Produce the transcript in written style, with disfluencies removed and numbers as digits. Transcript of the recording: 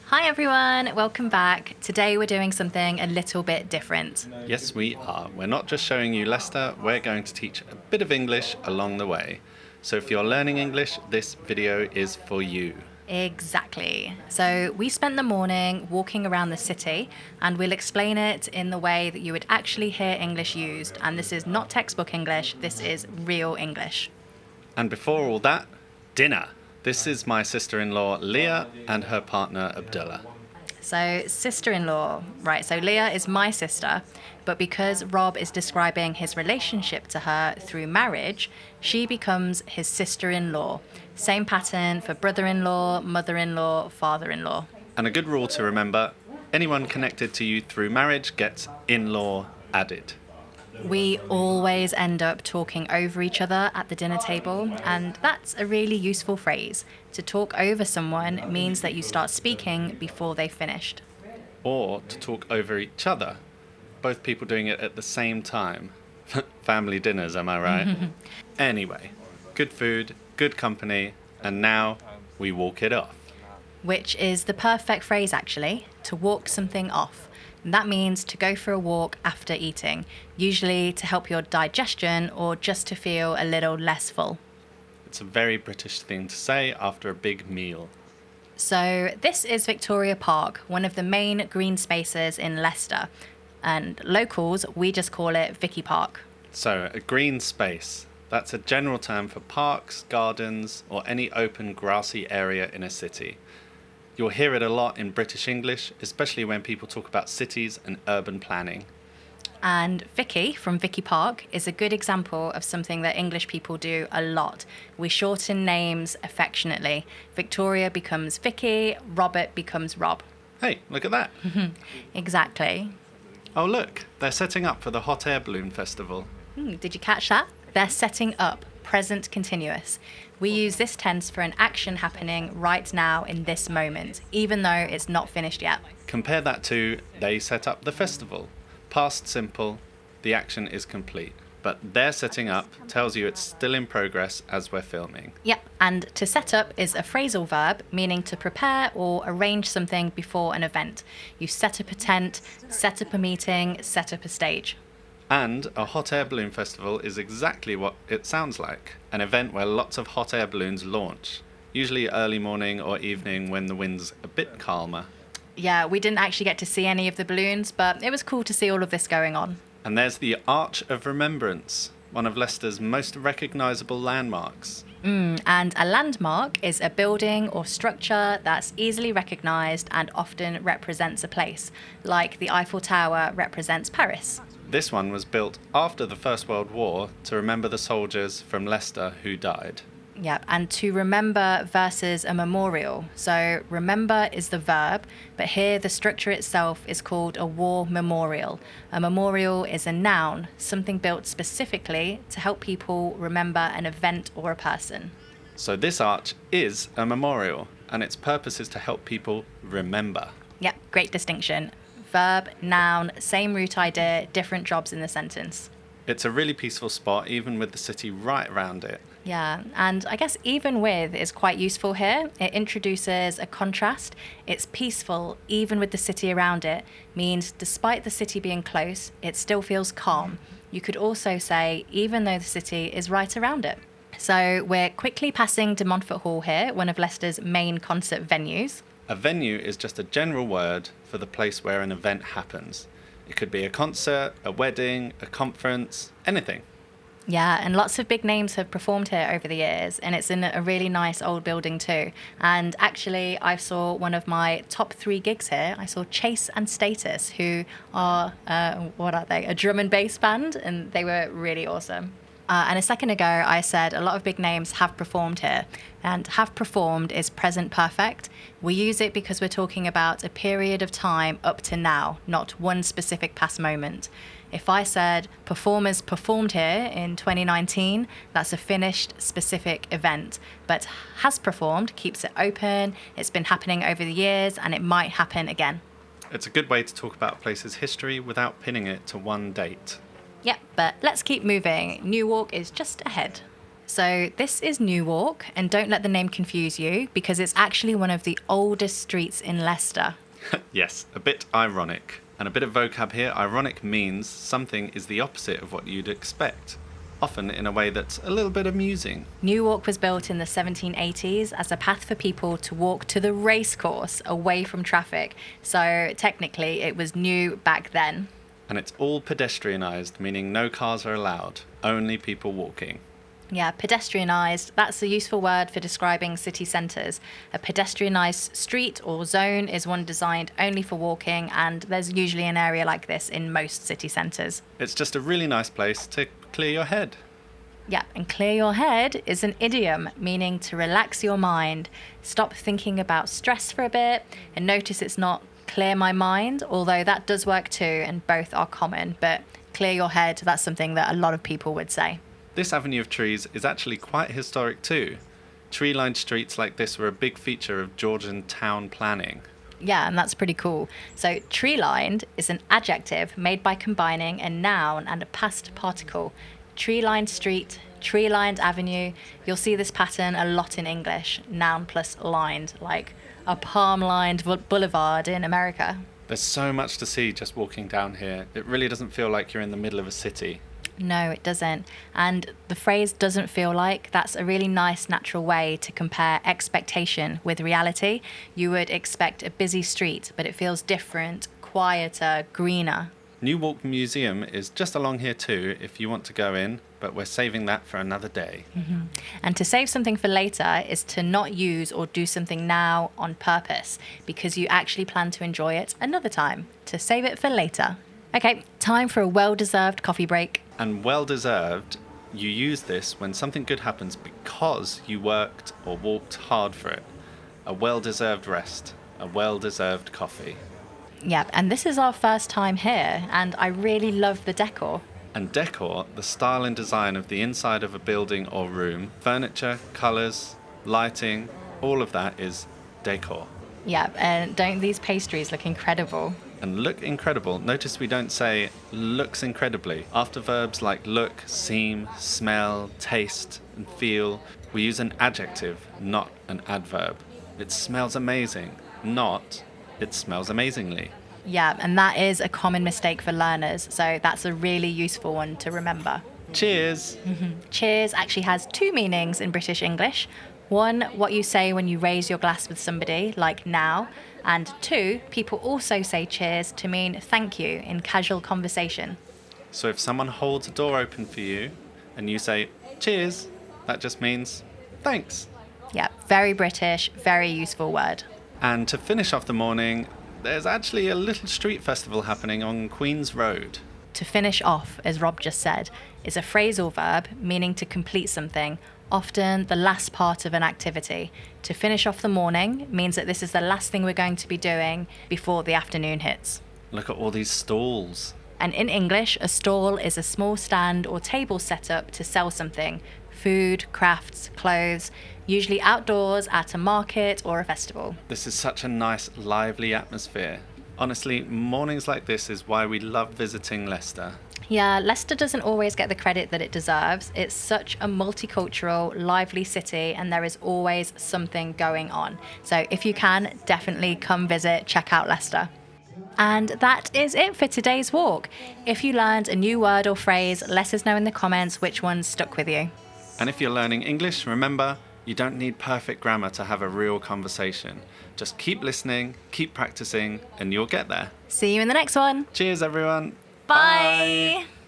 Hi everyone, welcome back. Today we're doing something a little bit different. Yes, we are. We're not just showing you Leicester, we're going to teach a bit of English along the way. So if you're learning English, this video is for you. Exactly. So we spent the morning walking around the city and we'll explain it in the way that you would actually hear English used. And this is not textbook English, this is real English. And before all that, dinner. This is my sister-in-law Leah and her partner Abdullah. So, sister-in-law, right, so Leah is my sister, but because Rob is describing his relationship to her through marriage, she becomes his sister-in-law. Same pattern for brother-in-law, mother-in-law, father-in-law. And a good rule to remember, anyone connected to you through marriage gets in-law added. We always end up talking over each other at the dinner table, and that's a really useful phrase. To talk over someone means that you start speaking before they've finished. Or to talk over each other. Both people doing it at the same time. Family dinners, am I right? Anyway, good food, good company, and now we walk it off. Which is the perfect phrase, actually, to walk something off. And that means to go for a walk after eating, usually to help your digestion or just to feel a little less full. It's a very British thing to say after a big meal. So this is Victoria Park, one of the main green spaces in Leicester. And locals, we just call it Vicky Park. So, a green space. That's a general term for parks, gardens, or any open grassy area in a city. You'll hear it a lot in British English, especially when people talk about cities and urban planning. And Vicky from Vicky Park is a good example of something that English people do a lot. We shorten names affectionately. Victoria becomes Vicky, Robert becomes Rob. Hey, look at that. Exactly. Oh, look, they're setting up for the Hot Air Balloon Festival. Did you catch that? They're setting up, present continuous. We use this tense for an action happening right now in this moment, even though it's not finished yet. Compare that to they set up the festival. Past simple, the action is complete. But they're setting up tells you it's still in progress as we're filming. Yep, and to set up is a phrasal verb, meaning to prepare or arrange something before an event. You set up a tent, set up a meeting, set up a stage. And a hot air balloon festival is exactly what it sounds like. An event where lots of hot air balloons launch, usually early morning or evening when the wind's a bit calmer. Yeah, we didn't actually get to see any of the balloons, but it was cool to see all of this going on. And there's the Arch of Remembrance, one of Leicester's most recognisable landmarks. And a landmark is a building or structure that's easily recognised and often represents a place, like the Eiffel Tower represents Paris. This one was built after the First World War to remember the soldiers from Leicester who died. Yep, and to remember versus a memorial. So remember is the verb, but here the structure itself is called a war memorial. A memorial is a noun, something built specifically to help people remember an event or a person. So this arch is a memorial, and its purpose is to help people remember. Yep, great distinction. Verb, noun, same root idea, different jobs in the sentence. It's a really peaceful spot, even with the city right around it. Yeah, and I guess even with is quite useful here. It introduces a contrast. It's peaceful, even with the city around it, means despite the city being close, it still feels calm. You could also say, even though the city is right around it. So we're quickly passing De Montfort Hall here, one of Leicester's main concert venues. A venue is just a general word for the place where an event happens. It could be a concert, a wedding, a conference, anything. Yeah, and lots of big names have performed here over the years, and it's in a really nice old building too. And actually, I saw one of my top 3 gigs here. I saw Chase and Status, who are, what are they, a drum and bass band, and they were really awesome. And a second ago, I said a lot of big names have performed here, and have performed is present perfect. We use it because we're talking about a period of time up to now, not one specific past moment. If I said performers performed here in 2019, that's a finished specific event. But has performed keeps it open, it's been happening over the years, and it might happen again. It's a good way to talk about a place's history without pinning it to one date. Yep, but let's keep moving. New Walk is just ahead. So this is Newark, and don't let the name confuse you because it's actually one of the oldest streets in Leicester. Yes, a bit ironic. And a bit of vocab here, ironic means something is the opposite of what you'd expect, often in a way that's a little bit amusing. Newark was built in the 1780s as a path for people to walk to the racecourse away from traffic. So technically it was new back then. And it's all pedestrianised, meaning no cars are allowed, only people walking. Yeah, pedestrianised, that's a useful word for describing city centres. A pedestrianised street or zone is one designed only for walking, and there's usually an area like this in most city centres. It's just a really nice place to clear your head. Yeah, and clear your head is an idiom meaning to relax your mind. Stop thinking about stress for a bit, and notice it's not clear my mind, although that does work too, and both are common, but clear your head, that's something that a lot of people would say. This avenue of trees is actually quite historic too. Tree-lined streets like this were a big feature of Georgian town planning. Yeah, and that's pretty cool. So tree-lined is an adjective made by combining a noun and a past particle. Tree-lined street, tree-lined avenue. You'll see this pattern a lot in English, noun plus lined, like a palm-lined boulevard in America. There's so much to see just walking down here. It really doesn't feel like you're in the middle of a city. No, it doesn't. And the phrase doesn't feel like, that's a really nice natural way to compare expectation with reality. You would expect a busy street, but it feels different, quieter, greener. Newark Museum is just along here too if you want to go in, but we're saving that for another day. And to save something for later is to not use or do something now on purpose because you actually plan to enjoy it another time, to save it for later. Okay, time for a well-deserved coffee break. And well-deserved, you use this when something good happens because you worked or walked hard for it. A well-deserved rest, a well-deserved coffee. Yep, and this is our first time here, and I really love the decor. And decor, the style and design of the inside of a building or room, furniture, colours, lighting, all of that is decor. Yep, and don't these pastries look incredible? And look incredible. Notice we don't say looks incredibly. After verbs like look, seem, smell, taste, and feel, we use an adjective, not an adverb. It smells amazing, not it smells amazingly. Yeah, and that is a common mistake for learners, so that's a really useful one to remember. Cheers! Cheers actually has two meanings in British English. One, what you say when you raise your glass with somebody, like now. And two, people also say cheers to mean thank you in casual conversation. So if someone holds a door open for you and you say cheers, that just means thanks. Yeah, very British, very useful word. And to finish off the morning, there's actually a little street festival happening on Queen's Road. To finish off, as Rob just said, is a phrasal verb meaning to complete something, often the last part of an activity. To finish off the morning means that this is the last thing we're going to be doing before the afternoon hits. Look at all these stalls. And in English, a stall is a small stand or table set up to sell something, food, crafts, clothes, usually outdoors at a market or a festival. This is such a nice, lively atmosphere. Honestly, mornings like this is why we love visiting Leicester. Yeah, Leicester doesn't always get the credit that it deserves. It's such a multicultural, lively city, and there is always something going on. So if you can, definitely come visit, check out Leicester. And that is it for today's walk. If you learned a new word or phrase, let us know in the comments which one stuck with you. And if you're learning English, remember, you don't need perfect grammar to have a real conversation. Just keep listening, keep practicing, and you'll get there. See you in the next one. Cheers, everyone. Bye.